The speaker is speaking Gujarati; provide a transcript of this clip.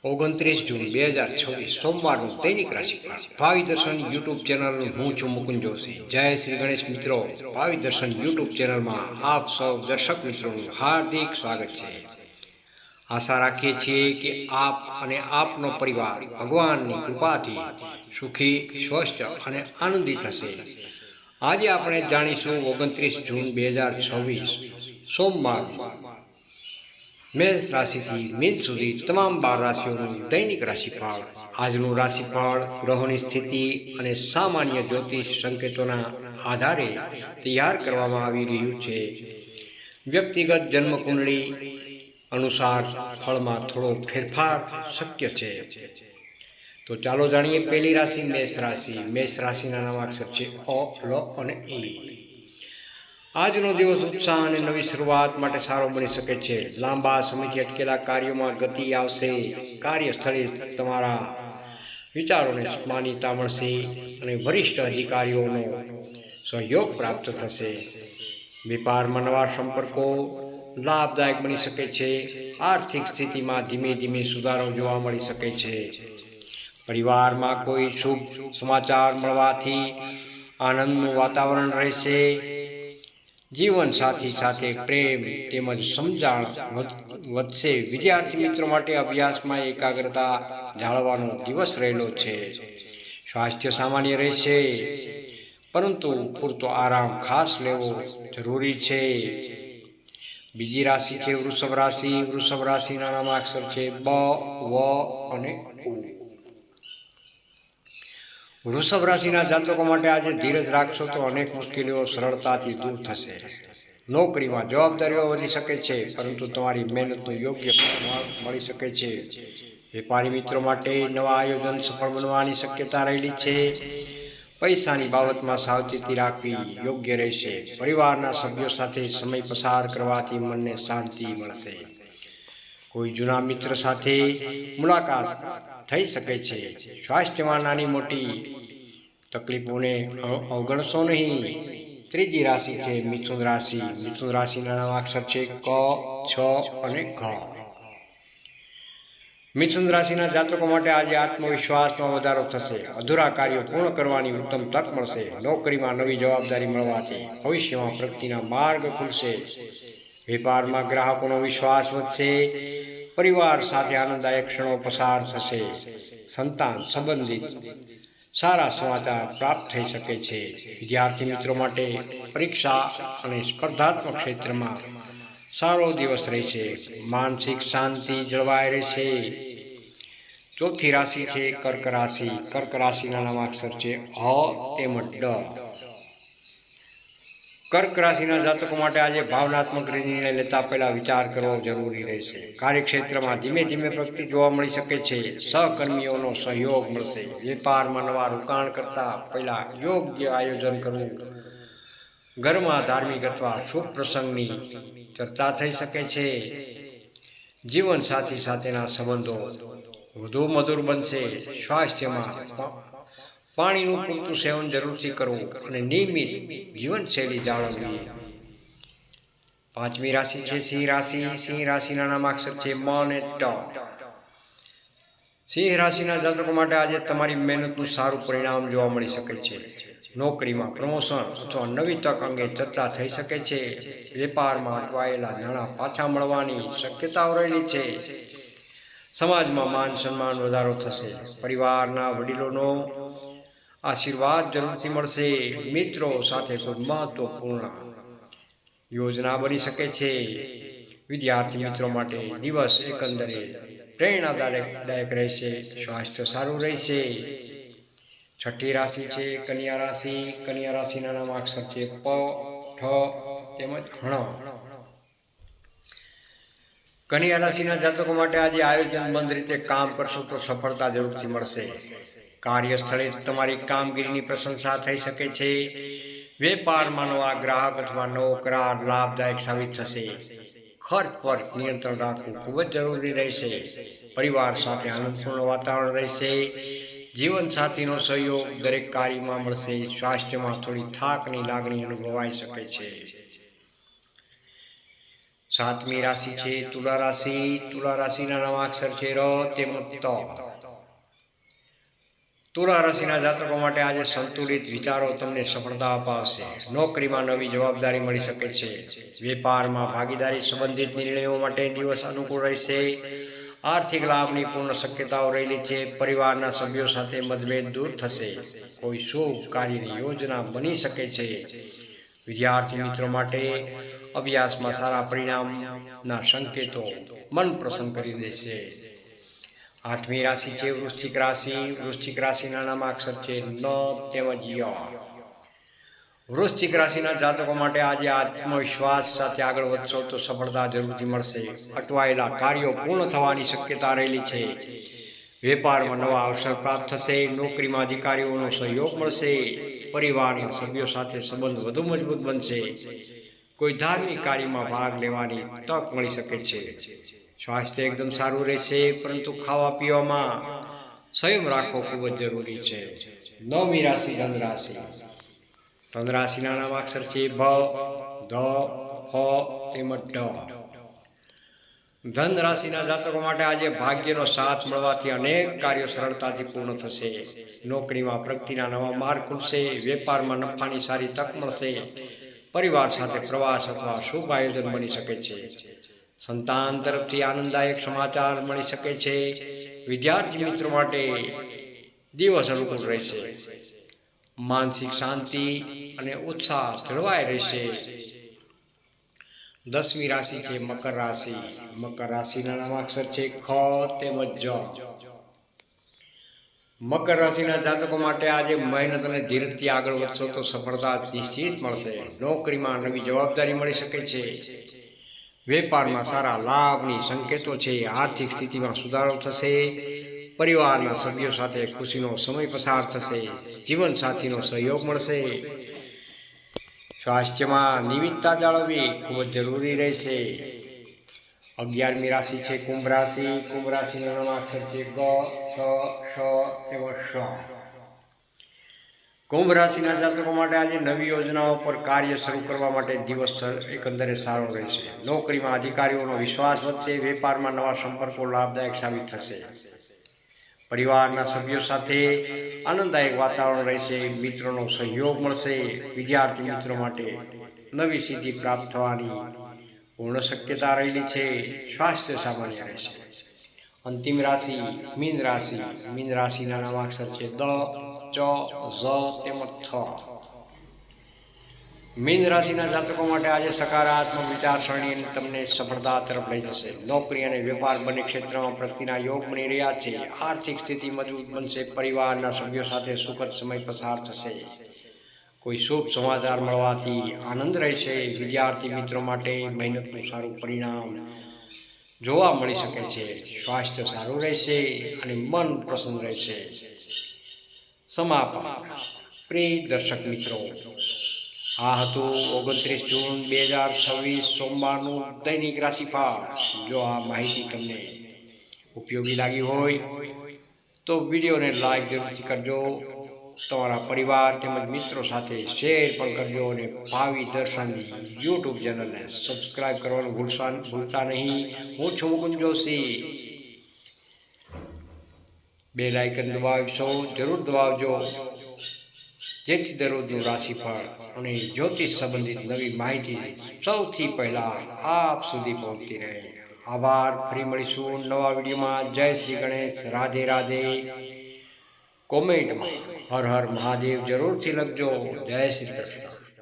29 જૂન 2026 સોમવારનું દૈનિક રાશિફળ ભાવિ દર્શન યુટ્યુબ ચેનલ હું છું મુકુંદ જોશી। જય શ્રી ગણેશ મિત્રો, ભાવિ દર્શન યુટ્યુબ ચેનલમાં આપ સૌ દર્શક મિત્રોનું હાર્દિક સ્વાગત છે। આશા રાખીએ છીએ કે આપ અને આપનો પરિવાર ભગવાનની કૃપાથી સુખી, સ્વસ્થ અને આનંદિત હશે। આજે આપણે જાણીશું 29 જૂન 2026 સોમવાર મેષ રાશિથી મીન સુધી તમામ 12 રાશિઓનું દૈનિક રાશિફળ। આજનું રાશિફળ ગ્રહોની સ્થિતિ અને સામાન્ય જ્યોતિષ સંકેતોના આધારે તૈયાર કરવામાં આવી રહ્યું છે। વ્યક્તિગત જન્મકુંડળી અનુસાર ફળમાં થોડો ફેરફાર શક્ય છે। તો ચાલો જાણીએ પહેલી રાશિ મેષ રાશિ। મેષ રાશિના નામાક્ષર છે અ, લ અને ઈ। આજનો દિવસ ઉત્સાહ અને નવી શરૂઆત માટે સારો બની શકે છે। લાંબા સમયથી અટકેલા કાર્યોમાં ગતિ આવશે। કાર્યસ્થળે તમારા વિચારોને માન્યતા મળશે અને વરિષ્ઠ અધિકારીઓનો સહયોગ પ્રાપ્ત થશે। વેપારમાં નવા સંપર્કો લાભદાયક બની શકે છે। આર્થિક સ્થિતિમાં ધીમે ધીમે સુધારો જોવા મળી શકે છે। પરિવારમાં કોઈ શુભ સમાચાર મળવાથી આનંદનું વાતાવરણ રહેશે। જીવન સાથી સાથે પ્રેમ તેમજ સમજણ વધશે। વિદ્યાર્થી મિત્રો માટે અભ્યાસમાં એકાગ્રતા જાળવવાનો દિવસ રહેલો છે। સ્વાસ્થ્ય સામાન્ય રહેશે, પરંતુ પૂરતો આરામ ખાસ લેવો જરૂરી છે। બીજી રાશિ છે વૃષભ રાશિ। વૃષભ રાશિના નામાક્ષર છે બ, વ અને ઉ। વૃષભ રાશિના જાતકો માટે આજે ધીરજ રાખશો તો અનેક મુશ્કેલીઓ સરળતાથી દૂર થશે। નોકરીમાં જવાબદારીઓ વધી શકે છે, પરંતુ તમારી મહેનતનું યોગ્ય ફળ મળી શકે છે। વેપારી મિત્રો માટે નવા આયોજન સફળ બનવાની શક્યતા રહેલી છે। પૈસાની બાબતમાં સાવચેતી રાખવી યોગ્ય રહેશે। પરિવારના સભ્યો સાથે સમય પસાર કરવાથી મનને શાંતિ મળશે। કોઈ જૂના મિત્ર સાથે મુલાકાત થઈ શકે છે। સ્વાસ્થ્યમાં નાની મોટી તકલીફોને અવગણશો નહીં। ત્રીજી રાશિ છે મિથુન રાશિ। મિથુન રાશિના નામાક્ષર છે ક, છ અને ઘ। મિથુન રાશિના જાતકો માટે આજે આત્મવિશ્વાસમાં વધારો થશે। અધૂરા કાર્યો પૂર્ણ કરવાની ઉત્તમ તક મળશે। નોકરીમાં નવી જવાબદારી મળવાથી ભવિષ્યમાં પ્રગતિના માર્ગ ખુલશે। વેપારમાં ગ્રાહકોનો વિશ્વાસ વધશે। પરિવાર સાથે આનંદદાયક ક્ષણો પસાર થશે। સંતાન સંબંધિત સારા સમાચાર પ્રાપ્ત થઈ શકે છે। વિદ્યાર્થી મિત્રો માટે પરીક્ષા અને સ્પર્ધાત્મક ક્ષેત્રમાં સારો દિવસ રહેશે। માનસિક શાંતિ જળવાઈ રહેશે। ચોથી રાશિ છે કર્ક રાશિ। કર્ક રાશિના નામાક્ષર છે હ તેમજ ડ। કર્ક રાશિના જાતકો માટે આજે ભાવનાત્મક નિર્ણય લેતા પહેલા વિચાર કરવો જરૂરી રહેશે। કાર્યક્ષેત્રમાં ધીમે ધીમે પ્રગતિ જોવા મળી શકે છે। સહકર્મીઓનો સહયોગ મળશે। વેપારમાં નવા રોકાણ કરતા પહેલા યોગ્ય આયોજન કરવું। ઘરમાં ધાર્મિક અથવા શુભ પ્રસંગની ચર્ચા થઈ શકે છે। જીવન સાથી સાથેના સંબંધો વધુ મધુર બનશે। સ્વાસ્થ્યમાં પાણીનું પૂરતું સેવન જરૂરથી કરવું અને નિયમિત જીવનશૈલી જાળવવી। પાંચમી રાશિ છે સિંહ રાશિ। સિંહ રાશિના નામાક્ષર છે મ અને ટ। સિંહ રાશિના જાતકો માટે આજે તમારી મહેનતનું સારું પરિણામ જોવા મળી શકે છે। નોકરીમાં પ્રમોશન અથવા નવી તક અંગે ચર્ચા થઈ શકે છે। વેપારમાં અટવાયેલા નાણાં પાછા મળવાની શક્યતાઓ રહેલી છે। સમાજમાં માન સન્માન વધારો થશે। પરિવારના વડીલોનો આશીર્વાદ જરૂરથી મળશે। મિત્રો સાથે કોઈ મહત્વપૂર્ણ યોજના બની શકે છે। વિદ્યાર્થી મિત્રો માટે દિવસ એકંદરે પ્રેરણાદાયક રહેશે। સ્વાસ્થ્ય સારું રહેશે। છઠ્ઠી રાશિ છે કન્યા રાશિ। કન્યા રાશિના નામાક્ષર છે પ, ઠ તેમજ હણ। કન્યા રાશિના જાતકો માટે આજે આયોજનબદ્ધ રીતે કામ કરશો તો સફળતા જરૂરથી મળશે। કાર્યસ્થળે તમારી કામગીરીની પ્રશંસા થઈ શકે છે। વેપારમાં નવા ગ્રાહક અથવા નવો કરાર લાભદાયક સાબિત થશે। ખર્ચ પર નિયંત્રણ રાખવું ખૂબ જ જરૂરી રહેશે। પરિવાર સાથે આનંદપૂર્ણ વાતાવરણ રહેશે। જીવન સાથીનો સહયોગ દરેક કાર્યમાં મળશે। સ્વાસ્થ્યમાં થોડી થાકની લાગણી અનુભવાઈ શકે છે। સાતમી રાશિ છે તુલા રાશિ. તુલા રાશિના નામાક્ષર છે ર તેમજ ત. તુલા રાશિના જાતકો માટે આજે સંતુલિત વિચારો તમને સફળતા અપાવશે. નોકરીમાં નવી જવાબદારી મળી શકે છે. વેપારમાં ભાગીદારી સંબંધિત નિર્ણયો માટે દિવસ અનુકૂળ રહેશે. આર્થિક લાભની પૂર્ણ શક્યતાઓ રહેલી છે. પરિવારના સભ્યો સાથે મતભેદ દૂર થશે. કોઈ શુભ કાર્યની યોજના બની શકે છે. વિદ્યાર્થી મિત્રો માટે અભ્યાસમાં સારા પરિણામના સંકેતો મન પ્રસન્ન કરી દેશે. આઠમી રાશિ છે વૃશ્ચિક રાશિ. વૃશ્ચિક રાશિના નામાક્ષર છે ન તેમજ ય. વૃશ્ચિક રાશિના જાતકો માટે આજે આત્મવિશ્વાસ સાથે આગળ વધશો તો સફળતા જરૂરથી મળશે. અટવાયેલા કાર્યો પૂર્ણ થવાની શક્યતા રહેલી છે. વેપારમાં નવા અવસર પ્રાપ્ત થશે. નોકરીમાં અધિકારીઓનો સહયોગ મળશે. પરિવારના સભ્યો સાથે સંબંધ વધુ મજબૂત બનશે. કોઈ ધાર્મિક કાર્યમાં ભાગ લેવાની તક મળી શકે છે. સ્વાસ્થ્ય એકદમ સારું રહેશે, પરંતુ ખાવા પીવામાં સંયમ રાખવો ખૂબ જ જરૂરી છે. નવમી રાશિ ધન રાશિ. ધન રાશિના નામાક્ષર છે ભ, ધ, હ તેમજ ઢ. ધન રાશિના જાતકો માટે આજે ભાગ્યનો સાથ મળવાથી અનેક કાર્યો સરળતાથી પૂર્ણ થશે. નોકરીમાં પ્રગતિના નવા માર્ગ ખુલશે. વેપારમાં નફાની સારી તક મળશે. પરિવાર સાથે પ્રવાસ અથવા શુભ આયોજન બની શકે છે. સંતાન તરફથી આનંદદાયક સમાચાર મળી શકે છે. વિદ્યાર્થી મિત્રો માટે દિવસ અનુકૂળ રહેશે. માનસિક શાંતિ અને ઉત્સાહ જળવાઈ રહેશે. દસમી રાશિ છે મકર રાશિ. મકર રાશિના નામાક્ષર છે ખ તેમજ જ. મકર રાશિના જાતકો માટે આજે મહેનત અને ધીરજથી આગળ વધશો તો સફળતા નિશ્ચિત મળશે. નોકરીમાં નવી જવાબદારી મળી શકે છે. વેપારમાં સારા લાભની સંકેતો છે. આર્થિક સ્થિતિમાં સુધારો થશે. પરિવારના સભ્યો સાથે ખુશીનો સમય પસાર થશે. જીવનસાથીનો સહયોગ મળશે. સ્વાસ્થ્યમાં નિયમિતતા જાળવવી ખૂબ જ જરૂરી રહેશે. 11મી રાશિ છે કુંભ રાશિ. કુંભ રાશિના નામાક્ષર છે ગ, સ, શ તેમજ શ. કુંભ રાશિના જાતકો માટે આજે નવી યોજનાઓ પર કાર્ય શરૂ કરવા માટે દિવસ એકંદરે સારો રહેશે. નોકરીમાં અધિકારીઓનો વિશ્વાસ વધશે. વેપારમાં નવા સંપર્કો લાભદાયક સાબિત થશે. પરિવારના સભ્યો સાથે આનંદદાયક વાતાવરણ રહેશે. મિત્રોનો સહયોગ મળશે. વિદ્યાર્થી મિત્રો માટે નવી સિદ્ધિ પ્રાપ્ત થવાની પૂર્ણ શક્યતા રહેલી છે. સ્વાસ્થ્ય સામાન્ય રહેશે. અંતિમ રાશિ મીન રાશિ. મીન રાશિના નામાક્ષર છે દ, ચ, ઝ તેમજ થ. મીન રાશિના જાતકો માટે આજે સકારાત્મક વિચારસરણી તમને સફળતા તરફ લઈ જશે. નોકરી અને વેપાર બંને ક્ષેત્રમાં પ્રગતિના યોગ બની રહ્યા છે. આર્થિક સ્થિતિ મજબૂત બનશે. પરિવારના સભ્યો સાથે સુખદ સમય પસાર થશે. કોઈ શુભ સમાચાર મળવાથી આનંદ રહેશે. વિદ્યાર્થી મિત્રો માટે મહેનતનું સારું પરિણામ જોવા મળી શકે છે. સ્વાસ્થ્ય સારું રહેશે અને મન પ્રસન્ન રહેશે. સમાપન. પ્રિય દર્શક મિત્રો, આ હતું 29 જૂન 2026 સોમવારનું દૈનિક રાશિફળ. જો આ માહિતી તમને ઉપયોગી લાગી હોય તો વિડીયોને લાઈક જરૂરથી કરજો. તમારા પરિવાર તેમજ મિત્રો સાથે શેર પણ કરજો અને ભાવિ દર્શન યુટ્યુબ ચેનલને સબસ્ક્રાઈબ કરવાનું ભૂલતા નહીં. હું છું મુકુંદ જોશી. બેલ આઇકન દબાવશો જરૂર દબાવજો, જેથી દરરોજનું રાશિફળ અને જ્યોતિષ સંબંધિત નવી માહિતી સૌથી પહેલા આપ સુધી પહોંચતી રહે. આભાર. ફરી મળીશું નવા વિડીયોમાં. જય શ્રી ગણેશ. રાધે રાધે. કોમેન્ટમાં હર હર મહાદેવ જરૂરથી લખજો. જય શ્રી કૃષ્ણ.